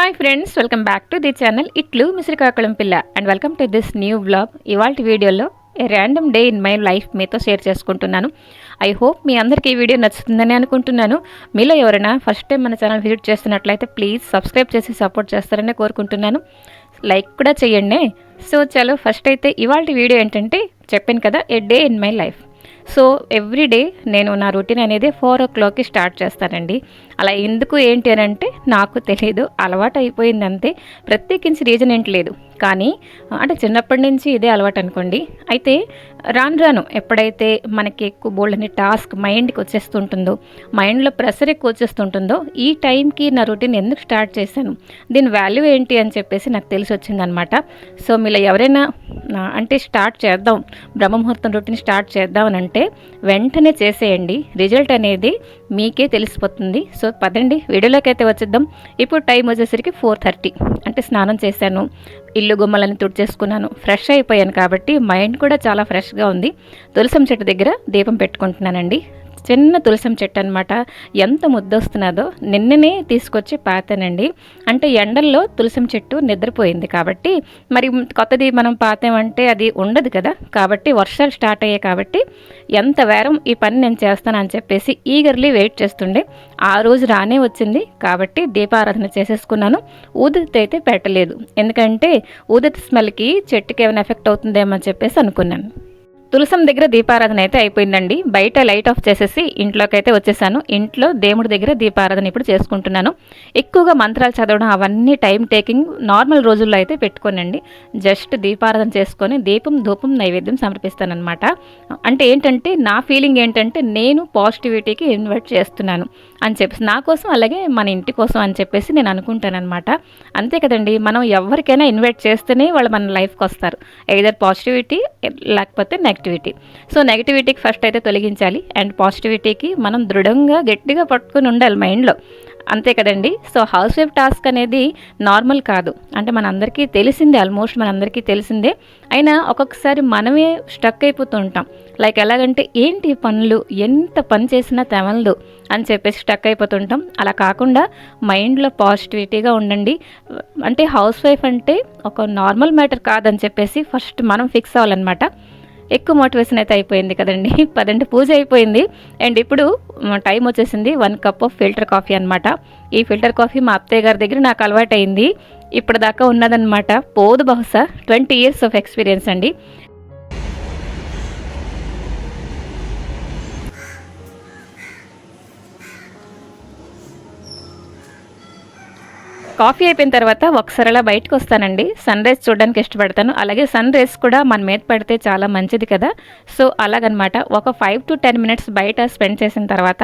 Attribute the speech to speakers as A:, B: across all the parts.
A: Hi friends, welcome back to the channel ఇట్లు మిశ్రికాకుళం పిల్ల and welcome to this new vlog. ఇవాల్టి వీడియోలో ఏ random day in my life మీతో share చేసుకుంటున్నాను. I hope మీ అందరికీ ఈ వీడియో నచ్చుతుందని అనుకుంటున్నాను. మీలో ఎవరైనా ఫస్ట్ టైం మన ఛానల్ విజిట్ చేస్తున్నట్లయితే ప్లీజ్ సబ్స్క్రైబ్ చేసి సపోర్ట్ చేస్తారని కోరుకుంటున్నాను. లైక్ కూడా చేయండి. సో చలో ఫస్ట్ అయితే ఇవాల్టి వీడియో ఏంటంటే చెప్పాను కదా, a day in my life. So everyday నేను నా రొటీన్ అనేది 4 o'clockకి స్టార్ట్ చేస్తానండి. అలా ఎందుకు ఏంటి అని అంటే నాకు తెలియదు, అలవాటు అయిపోయింది అంతే. ప్రత్యేకించి రీజన్ ఏంటి లేదు, కానీ అంటే చిన్నప్పటి నుంచి ఇదే అలవాటు అనుకోండి. అయితే రాను రాను ఎప్పుడైతే మనకి ఎక్కువ బోల్డని టాస్క్ మైండ్కి వచ్చేస్తుంటుందో, మైండ్లో ప్రెషర్ ఎక్కువ వచ్చేస్తుంటుందో, ఈ టైంకి నా రొటీన్ ఎందుకు స్టార్ట్ చేశాను, దీని వాల్యూ ఏంటి అని చెప్పేసి నాకు తెలిసి వచ్చిందనమాట. సో మీలో ఎవరైనా అంటే స్టార్ట్ చేద్దాం, బ్రహ్మముహూర్తం రొటీన్ స్టార్ట్ చేద్దాం అని అంటే వెంటనే చేసేయండి. రిజల్ట్ అనేది మీకే తెలిసిపోతుంది. సో పదండి వీడియోలోకి అయితే వచ్చేద్దాం. ఇప్పుడు టైం వచ్చేసరికి 4:30. అంటే స్నానం చేశాను, ఇల్లు గుమ్మలని తుడిచేసుకున్నాను, ఫ్రెష్ అయిపోయాను కాబట్టి మైండ్ కూడా చాలా ఫ్రెష్గా ఉంది. తులసం చెట్టు దగ్గర దీపం పెట్టుకుంటున్నానండి. చిన్న తులసం చెట్టు అనమాట. ఎంత ముద్దొస్తున్నదో నిన్ననే తీసుకొచ్చి పాతానండి. అంటే ఎండల్లో తులసం చెట్టు నిద్రపోయింది కాబట్టి మరి కొత్తది మనం పాతామంటే అది ఉండదు కదా. కాబట్టి వర్షాలు స్టార్ట్ అయ్యాయి కాబట్టి ఎంత వేరం ఈ పని నేను చేస్తానని చెప్పేసి ఈగర్లీ వెయిట్ చేస్తుండే. ఆ రోజు రానే వచ్చింది కాబట్టి దీపారాధన చేసేసుకున్నాను. ఊదతి అయితే పెట్టలేదు, ఎందుకంటే ఊదతి స్మెల్కి చెట్టుకి ఏమైనా ఎఫెక్ట్ అవుతుందేమో అని చెప్పేసి అనుకున్నాను. తులసం దగ్గర దీపారాధన అయితే అయిపోయిందండి. బయట లైట్ ఆఫ్ చేసేసి ఇంట్లోకి అయితే వచ్చేసాను. ఇంట్లో దేవుడి దగ్గర దీపారాధన ఇప్పుడు చేసుకుంటున్నాను. ఎక్కువగా మంత్రాలు చదవడం అవన్నీ టైం టేకింగ్ నార్మల్ రోజుల్లో అయితే పెట్టుకోనండి. జస్ట్ దీపారాధన చేసుకొని దీపం ధూపం నైవేద్యం సమర్పిస్తానమాట. అంటే ఏంటంటే నా ఫీలింగ్ ఏంటంటే నేను పాజిటివిటీకి ఇన్వైట్ చేస్తున్నాను అని చెప్పేసి, నా కోసం అలాగే మన ఇంటి కోసం అని చెప్పేసి నేను అనుకుంటానమాట. అంతే కదండి, మనం ఎవరికైనా ఇన్వైట్ చేస్తేనే వాళ్ళు మన లైఫ్కి వస్తారు. ఎయిదర్ పాజిటివిటీ లేకపోతే నెగిటివిటీ. సో నెగిటివిటీకి ఫస్ట్ అయితే తొలగించాలి అండ్ పాజిటివిటీకి మనం దృఢంగా గట్టిగా పట్టుకుని ఉండాలి మైండ్లో. అంతే కదండి. సో హౌస్ వైఫ్ టాస్క్ అనేది నార్మల్ కాదు. అంటే మనందరికీ తెలిసిందే, ఆల్మోస్ట్ మనందరికీ తెలిసిందే. అయినా ఒక్కొక్కసారి మనమే స్టక్ అయిపోతూ ఉంటాం. లైక్ ఎలాగంటే ఏంటి పనులు, ఎంత పని చేసినా తెవలదు అని చెప్పేసి స్టక్ అయిపోతుంటాం. అలా కాకుండా మైండ్లో పాజిటివిటీగా ఉండండి. అంటే హౌస్ వైఫ్ అంటే ఒక నార్మల్ మ్యాటర్ కాదని చెప్పేసి ఫస్ట్ మనం ఫిక్స్ అవ్వాలన్నమాట. ఎక్కువ మోటివేషన్ అయితే అయిపోయింది కదండి. పదండి పూజ అయిపోయింది అండ్ ఇప్పుడు టైం వచ్చేసింది 1 cup ఆఫ్ ఫిల్టర్ కాఫీ అనమాట. ఈ ఫిల్టర్ కాఫీ మా అత్తయ్య గారి దగ్గర నాకు అలవాటు అయింది. ఇప్పటిదాకా ఉన్నదనమాట, పోదు. బహుశా 20 years ఆఫ్ ఎక్స్పీరియన్స్ అండి. కాఫీ అయిపోయిన తర్వాత ఒకసారి అలా బయటకు వస్తానండి. సన్ రైజ్ చూడడానికి ఇష్టపడతాను. అలాగే సన్ రైజ్ కూడా మన మీద పడితే చాలా మంచిది కదా. సో అలాగనమాట ఒక 5 to 10 minutes బయట స్పెండ్ చేసిన తర్వాత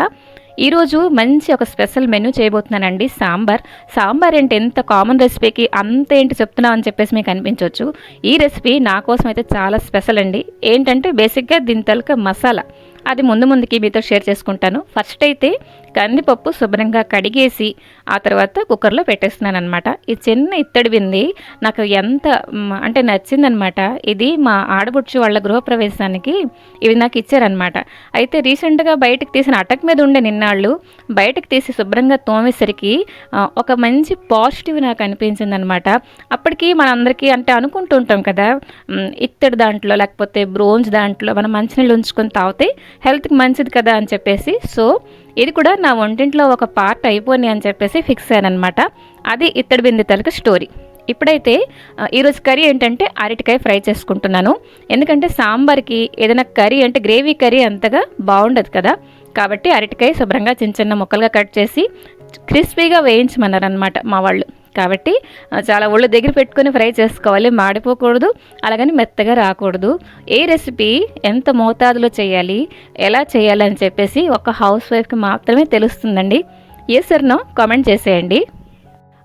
A: ఈరోజు మంచి ఒక స్పెషల్ మెనూ చేయబోతున్నానండి. సాంబార్ ఏంటి, ఎంత కామన్ రెసిపీకి అంత ఏంటి చెప్తున్నాం అని చెప్పేసి మీకు అనిపించవచ్చు. ఈ రెసిపీ నా కోసం అయితే చాలా స్పెషల్ అండి. ఏంటంటే బేసిక్గా దీని తలక మసాలా అది ముందుకి మీతో షేర్ చేసుకుంటాను. ఫస్ట్ అయితే కందిపప్పు శుభ్రంగా కడిగేసి ఆ తర్వాత కుక్కర్లో పెట్టేస్తున్నాను అనమాట. ఈ చిన్న ఇత్తడి బింది నాకు ఎంత అంటే నచ్చిందనమాట. ఇది మా ఆడబుడ్చి వాళ్ళ గృహప్రవేశానికి ఇవి నాకు ఇచ్చారనమాట. అయితే రీసెంట్గా బయటకు తీసిన అటక్ మీద ఉండే నిన్నాళ్ళు బయటకు తీసి శుభ్రంగా తోమేసరికి ఒక మంచి పాజిటివ్ నాకు అనిపించింది అనమాట. అప్పటికి మనందరికీ అంటే అనుకుంటూ ఉంటాం కదా, ఇత్తడి దాంట్లో లేకపోతే బ్రోంజ్ దాంట్లో మనం మంచినీళ్ళు ఉంచుకొని తాగితే హెల్త్కి మంచిది కదా అని చెప్పేసి, సో ఇది కూడా నా వంటింట్లో ఒక పార్ట్ అయిపోయి అని చెప్పేసి ఫిక్స్ అయ్యానమాట. అది ఇత్తడి బింది తలక స్టోరీ. ఇప్పుడైతే ఈరోజు కర్రీ ఏంటంటే అరటికాయ ఫ్రై చేసుకుంటున్నాను. ఎందుకంటే సాంబార్కి ఏదైనా కర్రీ అంటే గ్రేవీ కర్రీ అంతగా బాగుండదు కదా. కాబట్టి అరటికాయ శుభ్రంగా చిన్న ముక్కలుగా కట్ చేసి క్రిస్పీగా వేయించమన్నారనమాట మా వాళ్ళు. కాబట్టి చాలా ఒళ్ళు దగ్గర పెట్టుకొని ఫ్రై చేసుకోవాలి, మాడిపోకూడదు, అలాగని మెత్తగా రాకూడదు. ఏ రెసిపీ ఎంత మోతాదులో చేయాలి, ఎలా చేయాలి అని చెప్పేసి ఒక హౌస్ వైఫ్కి మాత్రమే తెలుస్తుందండి. ఏ సర్నో కామెంట్ చేసేయండి.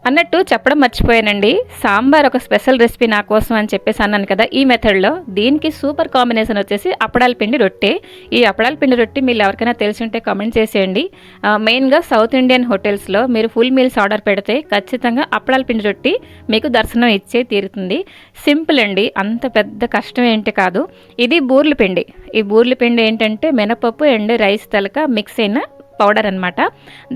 A: అన్నట్టు చెప్పడం మర్చిపోయానండి, సాంబార్ ఒక స్పెషల్ రెసిపీ నా కోసం అని చెప్పేసి అన్నాను కదా. ఈ మెథడ్లో దీనికి సూపర్ కాంబినేషన్ వచ్చేసి అప్పడాల పిండి రొట్టె. ఈ అప్పడాల పిండి రొట్టె మీరు ఎవరికైనా తెలిసి ఉంటే కామెంట్ చేసేయండి. మెయిన్గా సౌత్ ఇండియన్ హోటల్స్లో మీరు ఫుల్ మీల్స్ ఆర్డర్ పెడితే ఖచ్చితంగా అప్పడాల పిండి రొట్టె మీకు దర్శనం ఇచ్చే తీరుతుంది. సింపుల్ అండి, అంత పెద్ద కష్టం ఏంటి కాదు. ఇది బూర్ల పిండి. ఈ బూర్ల పిండి ఏంటంటే మినపప్పు అండ్ రైస్ తలక మిక్స్ అయిన పౌడర్ అనమాట.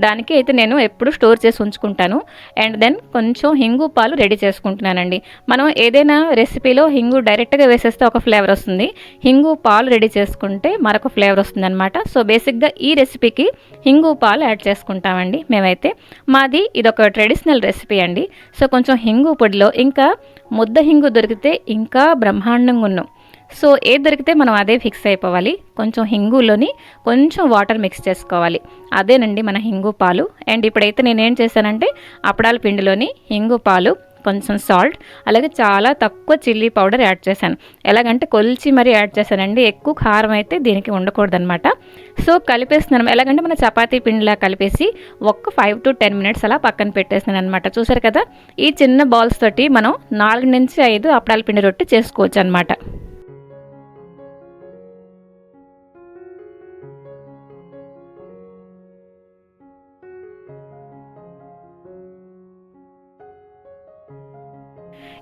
A: దానికి అయితే నేను ఎప్పుడు స్టోర్ చేసి ఉంచుకుంటాను. అండ్ దెన్ కొంచెం హింగు పాలు రెడీ చేసుకుంటున్నానండి. మనం ఏదైనా రెసిపీలో హింగు డైరెక్ట్గా వేసేస్తే ఒక ఫ్లేవర్ వస్తుంది, హింగు పాలు రెడీ చేసుకుంటే మరొక ఫ్లేవర్ వస్తుంది అనమాట. సో బేసిక్గా ఈ రెసిపీకి హింగు పాలు యాడ్ చేసుకుంటామండి మేమైతే. మాది ఇదొక ట్రెడిషనల్ రెసిపీ అండి. సో కొంచెం హింగు పొడిలో ఇంకా ముద్ద హింగు దొరికితే ఇంకా బ్రహ్మాండంగా ఉన్నాం. సో ఏది దొరికితే మనం అదే ఫిక్స్ అయిపోవాలి. కొంచెం హింగులోని కొంచెం వాటర్ మిక్స్ చేసుకోవాలి, అదేనండి మన హింగు పాలు. అండ్ ఇప్పుడైతే నేనేం చేశానంటే అప్పడాల పిండిలోని హింగు పాలు, కొంచెం సాల్ట్, అలాగే చాలా తక్కువ చిల్లీ పౌడర్ యాడ్ చేశాను. ఎలాగంటే కొలిచి మరీ యాడ్ చేశానండి, ఎక్కువ కారం అయితే దీనికి ఉండకూడదనమాట. సో కలిపేస్తున్నాను. ఎలాగంటే మన చపాతీ పిండిలా కలిపేసి ఒక 5 to 10 minutes అలా పక్కన పెట్టేస్తున్నాను అనమాట. చూసారు కదా, ఈ చిన్న బాల్స్ తోటి మనం 4 నుంచి 5 అప్పడాల పిండి రొట్టె చేసుకోవచ్చు అనమాట.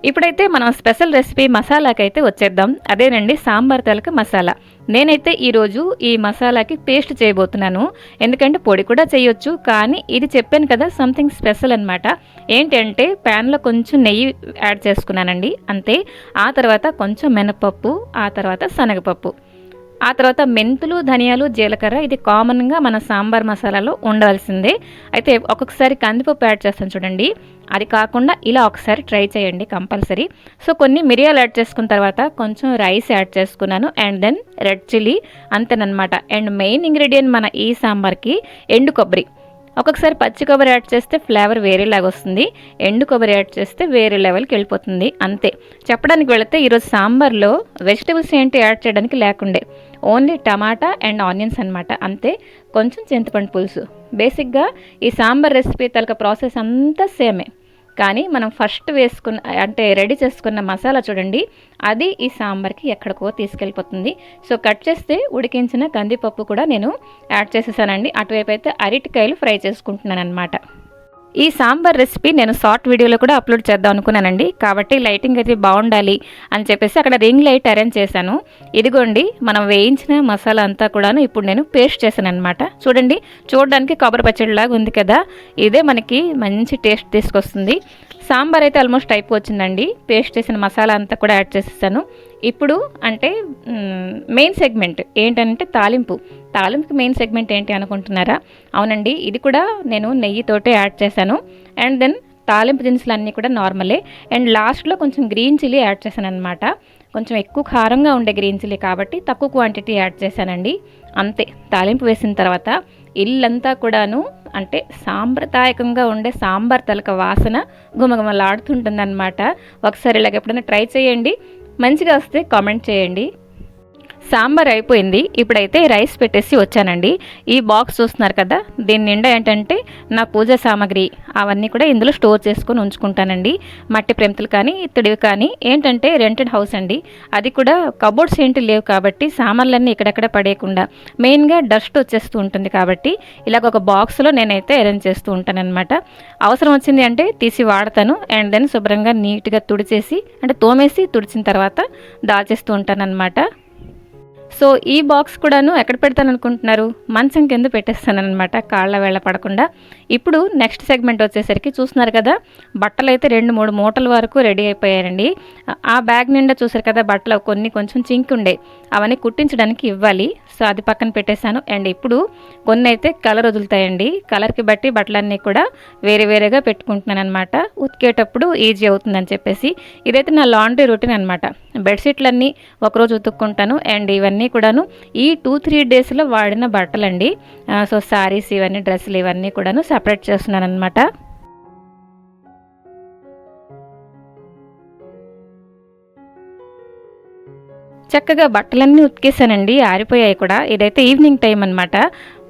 A: ఇప్పుడైతే మనం స్పెషల్ రెసిపీ మసాలాకైతే వచ్చేద్దాం. అదేనండి సాంబార్ తలక మసాలా. నేనైతే ఈరోజు ఈ మసాలాకి పేస్ట్ చేయబోతున్నాను. ఎందుకంటే పొడి కూడా చేయొచ్చు, కానీ ఇది చెప్పాను కదా సంథింగ్ స్పెషల్ అనమాట. ఏంటంటే ప్యాన్లో కొంచెం నెయ్యి యాడ్ చేసుకున్నానండి, అంతే. ఆ తర్వాత కొంచెం మినపప్పు, ఆ తర్వాత శనగపప్పు, ఆ తర్వాత మెంతులు, ధనియాలు, జీలకర్ర. ఇది కామన్గా మన సాంబార్ మసాలాలో ఉండాల్సిందే. అయితే ఒక్కొక్కసారి కందిపప్పు యాడ్ చేస్తాను చూడండి, అది కాకుండా ఇలా ఒకసారి ట్రై చేయండి కంపల్సరీ. సో కొన్ని మిరియాలు యాడ్ చేసుకున్న తర్వాత కొంచెం రైస్ యాడ్ చేసుకున్నాను. అండ్ దెన్ రెడ్ చిల్లీ, అంతేనమాట. అండ్ మెయిన్ ఇంగ్రీడియంట్ మన ఈ సాంబార్కి ఎండు కొబ్బరి. ఒక్కొక్కసారి పచ్చి కొబ్బరి యాడ్ చేస్తే ఫ్లేవర్ వేరేలాగా వస్తుంది, ఎండు కొబ్బరి యాడ్ చేస్తే వేరే లెవెల్కి వెళ్ళిపోతుంది, అంతే. చెప్పడానికి వెళితే ఈరోజు సాంబార్లో వెజిటబుల్స్ ఏంటి యాడ్ చేయడానికి లేకుండే, ఓన్లీ టమాటా అండ్ ఆనియన్స్ అనమాట, అంతే. కొంచెం చింతపండు పులుసు. బేసిక్గా ఈ సాంబార్ రెసిపీ తలక ప్రాసెస్ అంతా సేమే, కానీ మనం ఫస్ట్ వేసుకున్న అంటే రెడీ చేసుకున్న మసాలా చూడండి, అది ఈ సాంబార్కి ఎక్కడికో తీసుకెళ్ళిపోతుంది. సో కట్ చేస్తే ఉడికించిన కందిపప్పు కూడా నేను యాడ్ చేసేసానండి. అటువైపు అయితే అరటికాయలు ఫ్రై చేసుకుంటున్నాను అనమాట. ఈ సాంబార్ రెసిపీ నేను షార్ట్ వీడియోలో కూడా అప్లోడ్ చేద్దాం అనుకున్నానండి, కాబట్టి లైటింగ్ అయితే బాగుండాలి అని చెప్పేసి అక్కడ రింగ్ లైట్ అరేంజ్ చేశాను. ఇదిగోండి మనం వేయించిన మసాలా అంతా కూడాను ఇప్పుడు నేను పేస్ట్ చేశాను అనమాట. చూడండి, చూడడానికి కొబ్బరి పచ్చడిలాగా ఉంది కదా, ఇదే మనకి మంచి టేస్ట్ తీసుకొస్తుంది. సాంబార్ అయితే ఆల్మోస్ట్ అయిపోవచ్చిందండి. పేస్ట్ చేసిన మసాలా అంతా కూడా యాడ్ చేసేసాను. ఇప్పుడు అంటే మెయిన్ సెగ్మెంట్ ఏంటంటే తాలింపుకి మెయిన్ సెగ్మెంట్ ఏంటి అనుకుంటున్నారా? అవునండి, ఇది కూడా నేను నెయ్యితోటే యాడ్ చేశాను. అండ్ దెన్ తాలింపు దినుసులు అన్నీ కూడా నార్మలే. అండ్ లాస్ట్లో కొంచెం గ్రీన్ చిల్లీ యాడ్ చేశాను అనమాట. కొంచెం ఎక్కువ కారంగా ఉండే గ్రీన్ చిల్లీ కాబట్టి తక్కువ క్వాంటిటీ యాడ్ చేశానండి, అంతే. తాలింపు వేసిన తర్వాత ఇల్లంతా కూడాను అంటే సాంప్రదాయకంగా ఉండే సాంబార్ తలక వాసన గుమగుమలాడుతుంటుందన్నమాట. ఒకసారి ఇలాగ ఎప్పుడైనా ట్రై చేయండి, మంచిగా వస్తే కామెంట్ చేయండి. సాంబార్ అయిపోయింది. ఇప్పుడైతే రైస్ పెట్టేసి వచ్చానండి. ఈ బాక్స్ చూస్తున్నారు కదా, దీని నిండా ఏంటంటే నా పూజా సామాగ్రి అవన్నీ కూడా ఇందులో స్టోర్ చేసుకొని ఉంచుకుంటానండి. మట్టి ప్రెంతులు కానీ ఇత్తడివి కానీ. ఏంటంటే రెంటెడ్ హౌస్ అండి, అది కూడా కబోర్డ్స్ ఏంటి లేవు కాబట్టి సామాన్లన్నీ ఇక్కడెక్కడ పడేయకుండా మెయిన్గా డస్ట్ వచ్చేస్తూ ఉంటుంది కాబట్టి ఇలాగ ఒక బాక్స్లో నేనైతే అరేంజ్ చేస్తూ ఉంటానన్నమాట. అవసరం వచ్చింది అంటే తీసి వాడతాను. అండ్ దెన్ శుభ్రంగా నీట్గా తుడిచేసి అంటే తోమేసి తుడిచిన తర్వాత దాచేస్తూ ఉంటానన్నమాట. సో ఈ బాక్స్ కూడాను ఎక్కడ పెడతాను అనుకుంటున్నారు? మంచం కింద పెట్టేస్తానమాట, కాళ్ళ వేళ పడకుండా. ఇప్పుడు నెక్స్ట్ సెగ్మెంట్ వచ్చేసరికి చూస్తున్నారు కదా, బట్టలు అయితే 2-3 మూటల వరకు రెడీ అయిపోయారండి. ఆ బ్యాగ్ నిండా చూసారు కదా బట్టలు, కొన్ని కొంచెం చింక్ ఉండే, అవన్నీ కుట్టించడానికి ఇవ్వాలి. సో అది పక్కన పెట్టేశాను. అండ్ ఇప్పుడు కొన్ని అయితే కలర్ వదులుతాయండి, కలర్కి బట్టి బట్టలన్నీ కూడా వేరే వేరేగా పెట్టుకుంటున్నాను అనమాట. ఉతికేటప్పుడు ఈజీ అవుతుందని చెప్పేసి. ఇదైతే నా లాండ్రీ రొటీన్ అనమాట. బెడ్షీట్లన్నీ ఒకరోజు ఉతుక్కుంటాను. అండ్ ఇవన్నీ కూడాను ఈ 2-3 డేస్లో వాడిన బట్టలండి. సో శారీస్ ఇవన్నీ, డ్రెస్సులు ఇవన్నీ కూడాను సపరేట్ చేస్తున్నాను అనమాట. చక్కగా బట్టలన్నీ ఉతికేసానండి, ఆరిపోయాయి కూడా. ఇదైతే ఈవినింగ్ టైం అనమాట.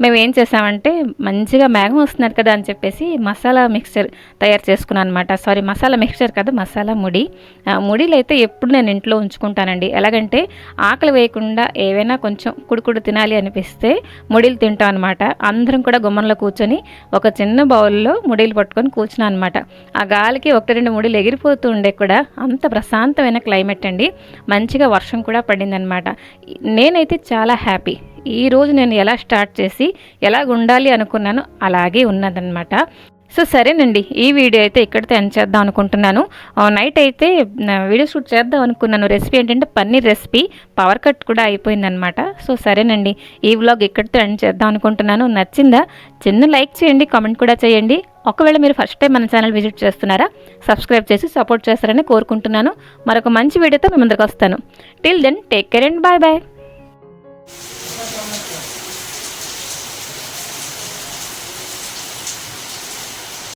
A: మేము ఏం చేసామంటే మంచిగా మేఘం వస్తున్నారు కదా అని చెప్పేసి మసాలా మిక్చర్ తయారు చేసుకున్నాను అనమాట. సారీ, మసాలా మిక్చర్ కదా, మసాలా ముడి. ముడిలు అయితే ఎప్పుడు నేను ఇంట్లో ఉంచుకుంటానండి. ఎలాగంటే ఆకలి వేయకుండా ఏవైనా కొంచెం కుడుకుడు తినాలి అనిపిస్తే ముడిలు తింటాం అనమాట. అందరం కూడా గుమ్మంలో కూర్చొని ఒక చిన్న బౌల్లో ముడిలు పట్టుకొని కూర్చున్నాను అనమాట. ఆ గాలికి 1-2 ముడిలు ఎగిరిపోతూ ఉండే కూడా. అంత ప్రశాంతమైన క్లైమేట్ అండి. మంచిగా వర్షం కూడా పడిందనమాట. నేనైతే చాలా హ్యాపీ ఈరోజు నేను ఎలా స్టార్ట్ చేసి ఎలాగ ఉండాలి అనుకున్నానో అలాగే ఉన్నదన్నమాట. సో సరేనండి, ఈ వీడియో అయితే ఇక్కడితో ఎండ్ చేద్దాం అనుకుంటున్నాను. నైట్ అయితే వీడియో షూట్ చేద్దాం అనుకున్నాను. రెసిపీ ఏంటంటే పన్నీర్ రెసిపీ, పవర్ కట్ కూడా అయిపోయిందనమాట. సో సరేనండి, ఈ వ్లాగ్ ఇక్కడితో ఎండ్ చేద్దాం అనుకుంటున్నాను. నచ్చిందా? చిన్న లైక్ చేయండి, కామెంట్ కూడా చేయండి. ఒకవేళ మీరు ఫస్ట్ టైం మన ఛానల్ విజిట్ చేస్తున్నారా, సబ్స్క్రైబ్ చేసి సపోర్ట్ చేస్తారని కోరుకుంటున్నాను. మరొక మంచి వీడియోతో మీ ముందుకు వస్తాను. Till then take care and bye bye.